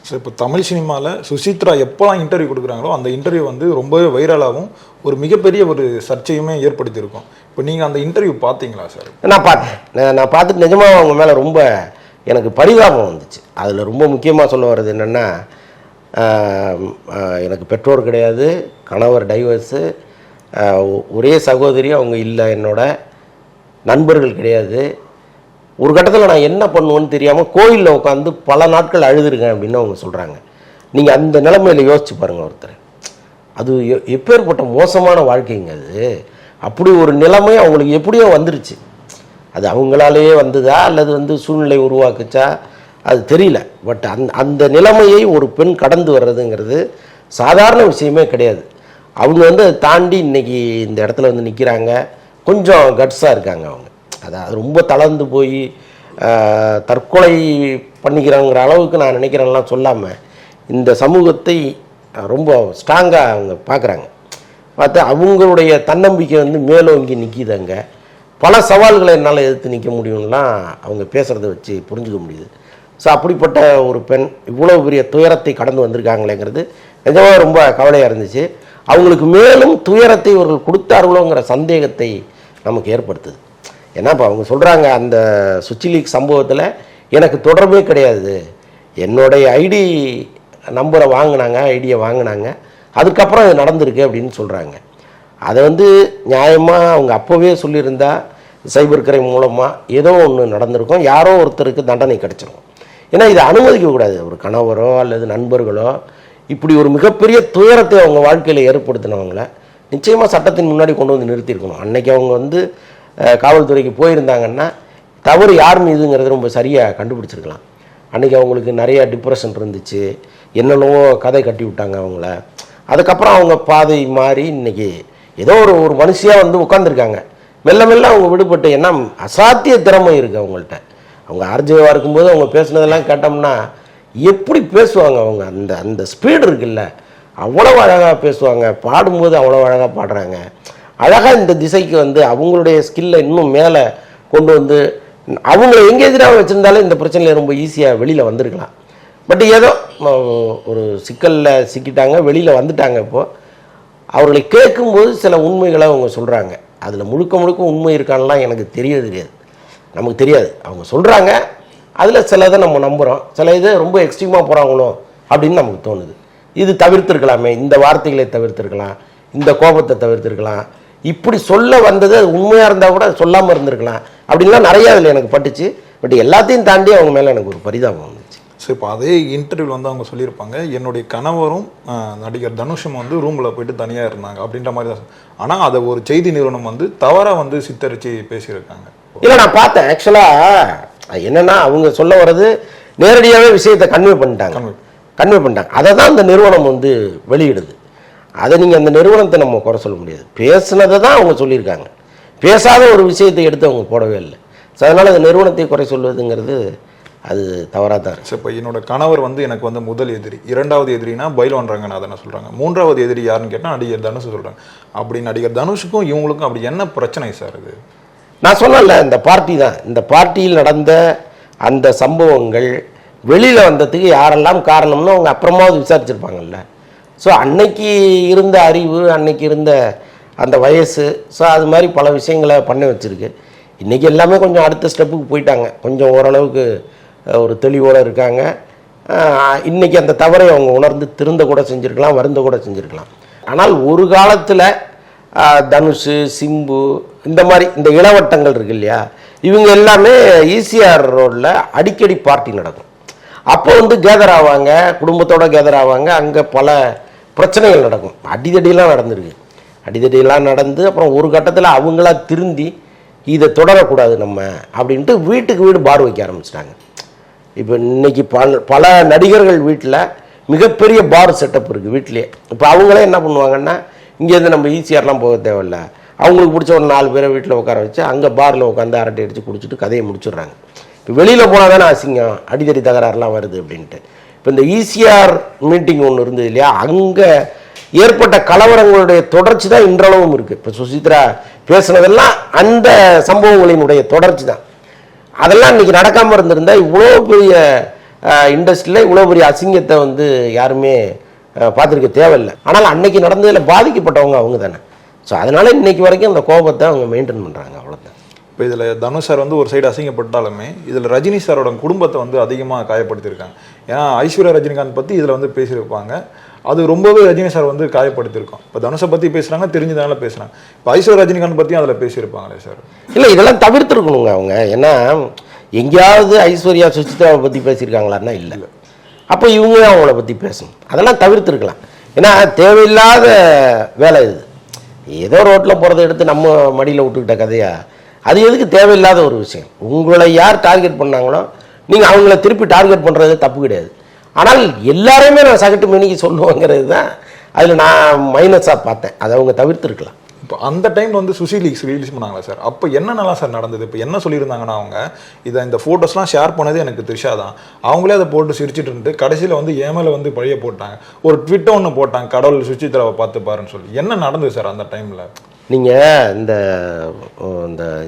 So இப்போ தமிழ் சினிமாவில் சுசித்ரா எப்போலாம் இன்டர்வியூ கொடுக்குறாங்களோ அந்த இன்டர்வியூ வந்து ரொம்பவே வைரலாகவும் ஒரு மிகப்பெரிய ஒரு சர்ச்சையுமே ஏற்படுத்தியிருக்கும். இப்போ நீங்கள் அந்த இன்டர்வியூ பார்த்தீங்களா சார்? நான் பார்த்தேன். நான் பார்த்துட்டு நிஜமாக அவங்க மேலே ரொம்ப எனக்கு பரிதாபம் வந்துச்சு. அதில் ரொம்ப முக்கியமாக சொல்ல வர்றது என்னென்னா, எனக்கு பெற்றோர் கிடையாது, கணவர் டைவர்ஸு, ஒரே சகோதரி அவங்க இல்லை, என்னோட நண்பர்கள் கிடையாது. ஒரு கட்டத்தில் நான் என்ன பண்ணுவேன்னு தெரியாமல் கோயிலில் உட்காந்து பல நாட்கள் அழுதுருக்கேன் அப்படின்னு அவங்க சொல்கிறாங்க. நீங்கள் அந்த நிலைமையில் யோசிச்சு பாருங்கள் ஒருத்தர். அது எப்பேற்பட்ட மோசமான வாழ்க்கைங்க அது. அப்படி ஒரு நிலைமை அவங்களுக்கு எப்படியோ வந்துருச்சு. அது அவங்களாலேயே வந்ததா அல்லது சூழ்நிலை உருவாக்குச்சா அது தெரியல. பட் அந்த நிலைமையை ஒரு பெண் கடந்து வர்றதுங்கிறது சாதாரண விஷயமே கிடையாது. அவங்க அதை தாண்டி இன்றைக்கி இந்த இடத்துல நிற்கிறாங்க. கொஞ்சம் கட்ஸாக இருக்காங்க அவங்க. அதாவது ரொம்ப தளர்ந்து போய் தற்கொலை பண்ணிக்கிறாங்கிற அளவுக்கு நான் நினைக்கிறேன்லாம் சொல்லாமல் இந்த சமூகத்தை ரொம்ப ஸ்ட்ராங்காக அவங்க பார்க்குறாங்க. பார்த்து அவங்களுடைய தன்னம்பிக்கை மேலோங்கி நிற்கிதாங்க. பல சவால்களை என்னால் எதிர்த்து நிற்க முடியும்லாம் அவங்க பேசுகிறத வச்சு புரிஞ்சுக்க முடியுது. ஸோ அப்படிப்பட்ட ஒரு பெண் இவ்வளோ பெரிய துயரத்தை கடந்து வந்திருக்காங்களேங்கிறது நிஜமாக ரொம்ப கவலையாக இருந்துச்சு. அவங்களுக்கு மேலும் துயரத்தை இவர்கள் கொடுத்தார்களோங்கிற சந்தேகத்தை நமக்கு ஏற்படுத்துது. ஏன்னா இப்போ அவங்க சொல்கிறாங்க, அந்த சுவிட்ச் லீக் சம்பவத்தில் எனக்கு தொடர்பே கிடையாது, என்னுடைய ஐடி நம்பரை வாங்கினாங்க, ஐடியை வாங்கினாங்க, அதுக்கப்புறம் அது நடந்திருக்கு அப்படின்னு சொல்கிறாங்க. அதை நியாயமாக அவங்க அப்போவே சொல்லியிருந்தா சைபர் கிரைம் மூலமாக ஏதோ ஒன்று நடந்திருக்கும், யாரோ ஒருத்தருக்கு தண்டனை கிடச்சிரும். ஏன்னா இதை அனுமதிக்கக்கூடாது. ஒரு கணவரோ அல்லது நண்பர்களோ இப்படி ஒரு மிகப்பெரிய துயரத்தை அவங்க வாழ்க்கையில் ஏற்படுத்தினவங்கள நிச்சயமாக சட்டத்தின் முன்னாடி கொண்டு நிறுத்தியிருக்கணும். அன்றைக்கி அவங்க காவல்துறைக்கு போயிருந்தாங்கன்னா தவறு யார் மீதுங்கிறது ரொம்ப சரியாக கண்டுபிடிச்சிருக்கலாம். அன்றைக்கி அவங்களுக்கு நிறைய டிப்ரெஷன் இருந்துச்சு, என்னென்னவோ கதை கட்டி விட்டாங்க அவங்கள. அதுக்கப்புறம் அவங்க பாதை மாறி இன்றைக்கி ஏதோ ஒரு மனுஷியாக உட்காந்துருக்காங்க. மெல்ல மெல்ல அவங்க விடுபட்டு, ஏன்னா அசாத்திய திறமை இருக்குது அவங்கள்ட்ட. அவங்க ஆர்ஜேவாக இருக்கும்போது அவங்க பேசுனதெல்லாம் கேட்டோம்னா எப்படி பேசுவாங்க அவங்க, அந்த ஸ்பீடு இருக்குல்ல, அவ்வளோ அழகாக பேசுவாங்க. பாடும்போது அவ்வளோ அழகாக பாடுறாங்க. அழகாக இந்த திசைக்கு அவங்களுடைய ஸ்கில்லை இன்னும் மேலே கொண்டு அவங்கள எங்கேஜாக வச்சுருந்தாலும் இந்த பிரச்சனையில் ரொம்ப ஈஸியாக வெளியில் வந்திருக்கலாம். பட் ஏதோ ஒரு சிக்கலில் சிக்கிட்டாங்க, வெளியில் வந்துட்டாங்க. இப்போது அவர்களை கேட்கும்போது சில உண்மைகளை அவங்க சொல்கிறாங்க. அதில் முழுக்க முழுக்க உண்மை இருக்கான்லாம் எனக்கு தெரியாது, நமக்கு தெரியாது. அவங்க சொல்கிறாங்க, அதில் சிலதை நம்ம நம்புகிறோம், சில இது ரொம்ப எக்ஸ்ட்ரீமாக போகிறாங்களோ அப்படின்னு நமக்கு தோணுது. இது தவிர்த்திருக்கலாமே, இந்த வார்த்தைகளை தவிர்த்திருக்கலாம், இந்த கோபத்தை தவிர்த்திருக்கலாம், இப்படி சொல்ல வந்தது அது உண்மையாக இருந்தால் கூட சொல்லாமல் இருந்திருக்கலாம் அப்படின்லாம் நிறையா அதில் எனக்கு பட்டுச்சு. பட் எல்லாத்தையும் தாண்டி அவங்க மேலே எனக்கு ஒரு பரிதாபம் வந்துச்சு. ஸோ இப்போ அதே இன்டர்வியூவில் அவங்க சொல்லியிருப்பாங்க, என்னுடைய கணவரும் நடிகர் தனுஷும் ரூமில் போயிட்டு தனியாக இருந்தாங்க அப்படின்ற மாதிரி தான். ஆனால் அதை ஒரு செய்தி நிறுவனம் தவறாக சித்தரித்து பேசியிருக்காங்க. இல்லை, நான் பார்த்தேன். ஆக்சுவலாக என்னென்னா அவங்க சொல்ல வர்றது நேரடியாகவே விஷயத்தை கன்வே பண்ணிட்டாங்க. அதை தான் அந்த நிறுவனம் வெளியிடுது. அதை நீங்கள் அந்த நிறுவனத்தை நம்ம குறை சொல்ல முடியாது. பேசுனதை தான் அவங்க சொல்லியிருக்காங்க, பேசாத ஒரு விஷயத்தை எடுத்து அவங்க போடவே இல்லை. ஸோ அதனால் அந்த நிறுவனத்தை குறை சொல்வதுங்கிறது அது தவறாக தான் இருக்குது. இப்போ என்னோட கணவர் எனக்கு முதல் எதிரி, இரண்டாவது எதிரினா பைல்வான் ரங்கநாதனை சொல்கிறாங்க, மூன்றாவது எதிரி யாருன்னு கேட்டால் நடிகர் தனுஷ் சொல்கிறாங்க. அப்படி நடிகர் தனுஷுக்கும் இவங்களுக்கும் அப்படி என்ன பிரச்சனை சார்? அது நான் சொன்னேன்ல, இந்த பார்ட்டி தான். இந்த பார்ட்டியில் நடந்த அந்த சம்பவங்கள் வெளியில் வந்ததுக்கு யாரெல்லாம் காரணம்னு அவங்க அப்புறமாவது விசாரிச்சிருப்பாங்கல்ல. ஸோ அன்னைக்கு இருந்த அறிவு, அன்னைக்கு இருந்த அந்த வயசு, ஸோ அது மாதிரி பல விஷயங்களை பண்ண வச்சுருக்கு. இன்றைக்கி எல்லாமே கொஞ்சம் அடுத்த ஸ்டெப்புக்கு போயிட்டாங்க, கொஞ்சம் ஓரளவுக்கு ஒரு தெளிவோடு இருக்காங்க. இன்றைக்கி அந்த தவறை அவங்க உணர்ந்து திருந்த கூட செஞ்சுருக்கலாம், வருந்த கூட செஞ்சுருக்கலாம். ஆனால் ஒரு காலத்தில் தனுஷ், சிம்பு, இந்த மாதிரி இந்த இளவட்டங்கள் இருக்கு இல்லையா, இவங்க எல்லாமே ஈசிஆர் ரோடில் அடிக்கடி பார்ட்டி நடக்கும். அப்போ கேதர் ஆவாங்க, குடும்பத்தோடு கேதர் ஆவாங்க. அங்கே பல பிரச்சனைகள் நடக்கும், அடிதடியெல்லாம் நடந்துருக்கு. அடிதடியெல்லாம் நடந்து அப்புறம் ஒரு கட்டத்தில் அவங்களா திருந்தி இதை தொடரக்கூடாது நம்ம அப்படின்ட்டு வீட்டுக்கு வீடு பார் வைக்க ஆரம்பிச்சிட்டாங்க. இப்போ இன்றைக்கி பல நடிகர்கள் வீட்டில் மிகப்பெரிய பார் செட்டப் இருக்குது வீட்டிலே. இப்போ அவங்களே என்ன பண்ணுவாங்கன்னா, இங்கேருந்து நம்ம ஈஸியாரெலாம் போக தேவையில்லை, அவங்களுக்கு பிடிச்ச ஒரு 4 பேரை வீட்டில் உட்கார வச்சு அங்கே பாரில் உட்காந்து அரட்டை அடித்து குடிச்சிட்டு கதையை முடிச்சிடுறாங்க. இப்போ வெளியில் போனால் தானே அசிங்கம், அடிதடி தகராறுலாம் வருது அப்படின்ட்டு. இப்போ இந்த ஈசிஆர் மீட்டிங் ஒன்று இருந்தது இல்லையா, அங்கே ஏற்பட்ட கலவரங்களுடைய தொடர்ச்சி தான் இன்றளவும் இருக்குது. இப்போ சுசித்ரா பேசுனதெல்லாம் அந்த சம்பவங்களினுடைய தொடர்ச்சி தான். அதெல்லாம் இன்றைக்கி நடக்காமல் இருந்திருந்தால் இவ்வளோ பெரிய இண்டஸ்ட்ரியில் இவ்வளோ பெரிய அசிங்கத்தை வந்து யாருமே பார்த்துருக்க தேவையில்லை. ஆனால் அன்னைக்கு நடந்ததில் பாதிக்கப்பட்டவங்க அவங்க தானே. ஸோ அதனால இன்னைக்கு வரைக்கும் அந்த கோபத்தை அவங்க மெயின்டைன் பண்ணுறாங்க, அவ்வளோதான். இப்போ இதில் தனுஷ் சார் வந்து ஒரு சைடு அசிங்கப்பட்டாலுமே இதில் ரஜினி சாரோட குடும்பத்தை வந்து அதிகமாக காயப்படுத்தியிருக்காங்க. ஏன்னா ஐஸ்வர்யா ரஜினிகாந்த் பற்றி இதில் வந்து பேசியிருப்பாங்க, அது ரொம்பவே ரஜினி சார் வந்து காயப்படுத்தியிருக்கோம். இப்போ தனுஷை பற்றி பேசுகிறாங்க, தெரிஞ்சதுனால பேசுகிறாங்க. இப்போ ஐஸ்வர்யா ரஜினிகாந்த் பற்றியும் அதில் பேசியிருப்பாங்களே சார். இல்லை, இதெல்லாம் தவிர்த்துருக்கணுங்க அவங்க. ஏன்னா எங்கேயாவது ஐஸ்வர்யா சுசித்ராவை பற்றி பேசியிருக்காங்களான்னா இல்லை. அப்போ இவங்க அவங்கள பற்றி பேசணும், அதெல்லாம் தவிர்த்துருக்கலாம். ஏன்னா தேவையில்லாத வேலை இது. ஏதோ ரோட்டில் போகிறத எடுத்து நம்ம மடியில் விட்டுக்கிட்ட கதையா, அது எதுக்கு தேவையில்லாத ஒரு விஷயம். உங்களை யார் டார்கெட் பண்ணாங்களோ நீங்கள் அவங்கள திருப்பி டார்கெட் பண்ணுறது தப்பு கிடையாது. ஆனால் எல்லாரையுமே நான் சகட்டு மேனிக்கு சொல்லுவாங்கிறது தான் அதில் நான் மைனஸாக பார்த்தேன். அதை அவங்க தவிர்த்துருக்கலாம். இப்போ அந்த டைமில் வந்து சுசி ரிலீஸ் பண்ணாங்களா சார்? அப்போ என்னென்னலாம் சார் நடந்தது? இப்போ என்ன சொல்லியிருந்தாங்கன்னா அவங்க இந்த ஃபோட்டோஸ்லாம் ஷேர் பண்ணது எனக்கு த்ரிஷா தான், அவங்களே அதை போட்டு சிரிச்சிட்டு இருந்துட்டு கடைசியில் வந்து ஏமேல வந்து பழைய போட்டாங்க, ஒரு ட்விட்டை ஒன்று போட்டாங்க, கடவுள் சுசித்ராவை பார்த்து பாருன்னு சொல்லி. என்ன நடந்தது சார் அந்த டைமில்? நீங்கள்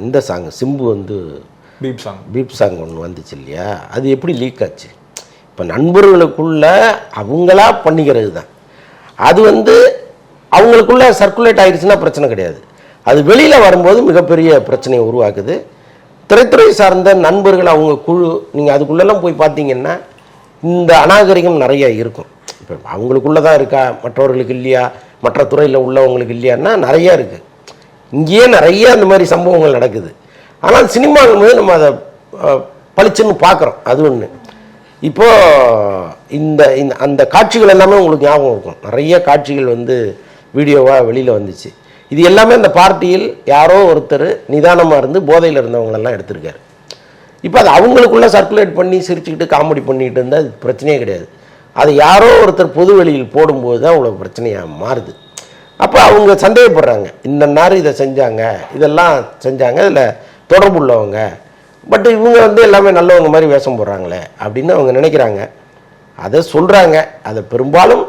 இந்த சாங் சிம்பு வந்து பீப் சாங் ஒன்று வந்துச்சு இல்லையா, அது எப்படி லீக் ஆச்சு? இப்போ நண்பர்களுக்குள்ள அவங்களா பண்ணிக்கிறது தான். அது வந்து அவங்களுக்குள்ள சர்க்குலேட் ஆகிடுச்சுன்னா பிரச்சனை கிடையாது. அது வெளியில் வரும்போது மிகப்பெரிய பிரச்சனையை உருவாக்குது. திரைத்துறை சார்ந்த நண்பர்கள் அவங்க குழு, நீங்கள் அதுக்குள்ளெல்லாம் போய் பார்த்தீங்கன்னா இந்த அநாகரிகம் நிறைய இருக்கும். இப்போ அவங்களுக்குள்ள தான் இருக்கா, மற்றவர்களுக்கு இல்லையா, மற்ற துறையில் உள்ளவங்களுக்கு இல்லையான்னா நிறையா இருக்குது. இங்கேயே நிறைய அந்த மாதிரி சம்பவங்கள் நடக்குது. ஆனால் சினிமாவும் போது நம்ம அதை பளிச்சுன்னு பார்க்குறோம், அது ஒன்று. இப்போது இந்த அந்த காட்சிகள் எல்லாமே உங்களுக்கு ஞாபகம் இருக்கும். நிறைய காட்சிகள் வந்து வீடியோவாக வெளியில் வந்துச்சு. இது எல்லாமே அந்த பார்ட்டியில் யாரோ ஒருத்தர் நிதானமாக இருந்து போதையில் இருந்தவங்களெல்லாம் எடுத்திருக்காரு. இப்போ அது அவங்களுக்குள்ளே சர்க்குலேட் பண்ணி சிரிச்சுக்கிட்டு காமெடி பண்ணிக்கிட்டு இருந்தால் அது பிரச்சனையே கிடையாது. அது யாரோ ஒருத்தர் பொது வெளியில் போடும்போது தான் அவ்வளோ பிரச்சனையாக மாறுது. அப்போ அவங்க சந்தேகப்படுறாங்க, இந்த நேரம் இதை செஞ்சாங்க, இதெல்லாம் செஞ்சாங்க, இதில் தொடர்பு உள்ளவங்க, பட் இவங்க வந்து எல்லாமே நல்லவங்க மாதிரி வேஷம் போடுறாங்களே அப்படின்னு அவங்க நினைக்கிறாங்க. அதை சொல்கிறாங்க. அதை பெரும்பாலும்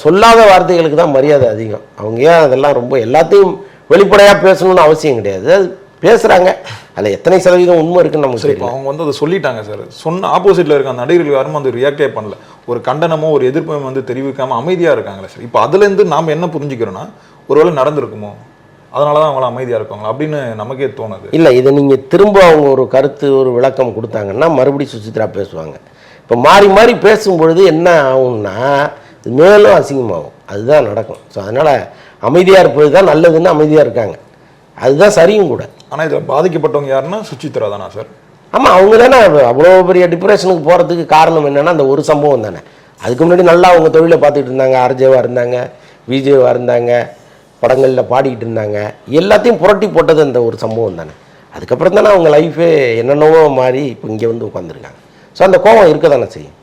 சொல்லாத வார்த்தைகளுக்கு தான் மரியாதை அதிகம். அவங்க ஏன் அதெல்லாம் ரொம்ப எல்லாத்தையும் வெளிப்படையாக பேசணும்னு அவசியம் கிடையாது. அது பேசுகிறாங்க, அதில் எத்தனை சதவீதம் உண்மை இருக்குன்னு நமக்கு தெரியும். அவங்க வந்து அதை சொல்லிட்டாங்க சார். சொன்ன ஆப்போசிட்டில் இருக்க அந்த நடிகர்கள் யாரும் வந்து ரியாக்டே பண்ணல, ஒரு கண்டனமோ ஒரு எதிர்ப்போ வந்து தெரிவிக்காமல் அமைதியாக இருக்காங்களே சார். இப்போ அதுலேருந்து நாம் என்ன புரிஞ்சுக்கிறோன்னா, ஒருவேளை நடந்திருக்குமோ, அதனால தான் அவங்கள அமைதியாக இருக்காங்களா அப்படின்னு நமக்கே தோணுது. இல்லை, இதை நீங்கள் திரும்ப அவங்க ஒரு கருத்து ஒரு விளக்கம் கொடுத்தாங்கன்னா மறுபடியும் சுசித்ரா பேசுவாங்க. இப்போ மாறி மாறி பேசும்பொழுது என்ன ஆகும்னா மேலும் அசிங்கமாகும், அதுதான் நடக்கும். ஸோ அதனால் அமைதியாக இருப்பது தான் நல்லதுன்னு அமைதியாக இருக்காங்க, அதுதான் சரியும் கூட. ஆனால் இதில் பாதிக்கப்பட்டவங்க யாருன்னா சுசித்ரா தானா சார்? ஆமாம், அவங்க தானே அவ்வளோ பெரிய டிப்ரெஷனுக்கு போகிறதுக்கு காரணம் என்னென்னா அந்த ஒரு சம்பவம் தானே. அதுக்கு முன்னாடி நல்லா அவங்க தொழிலை பார்த்துக்கிட்டு இருந்தாங்க, ஆர்ஜேவாக இருந்தாங்க, விஜேவாக இருந்தாங்க, படங்களில் பாடிக்கிட்டு இருந்தாங்க, எல்லாத்தையும் புரட்டி போட்டது அந்த ஒரு சம்பவம் தானே. அதுக்கப்புறம் தானே அவங்க லைஃபே என்னென்னவோ மாறி இப்போ இங்கே வந்து உட்காந்துருக்காங்க. ஸோ அந்த கோபம் இருக்க தானே செய்யும்.